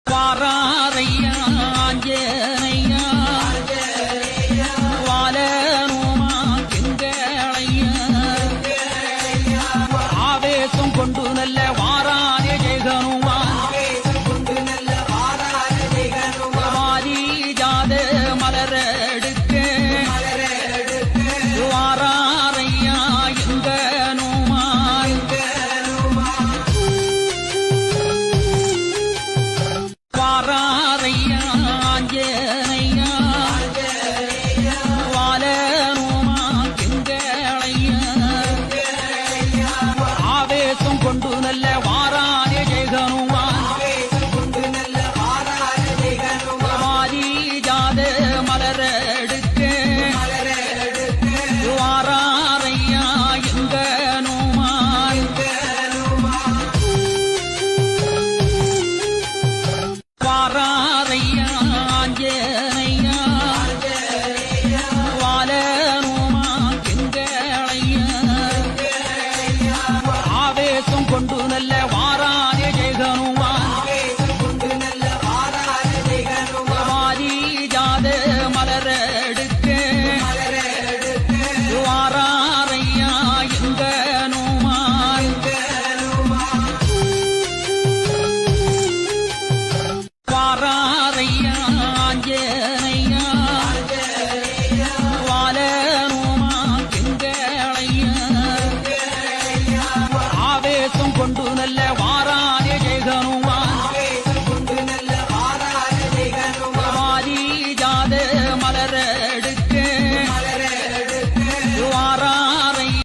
வாராரையா ஆஞ்சனையா வாலனுமா திங்களையா ஆவேசம் கொண்டு நல்ல வாரானே ஜெகனுமா வாரி ஜாத மலரெடுக்க வாராரையா எங்கனுமா வாராரையா ஆஞ்சனையா வாலனுமா திங்களையா ஆவேசம் கொண்டு நல்ல வாரானே ஜெகனுமா வாரி ஜாத மலரெடுக்க வாராரையா எங்கனுமா வாராரையா ஆஞ்சனையா வாலனுமா திங்களையா ஆவேசம் கொண்டு நல்ல வாரானே ஜெகனுமா வாரி ஜாத மலரெடுக்க வாராரையா எங்கனுமா வாராரையா ஆஞ்சனையா வாலனுமா திங்களையா ஆவேசம் கொண்டு நல்ல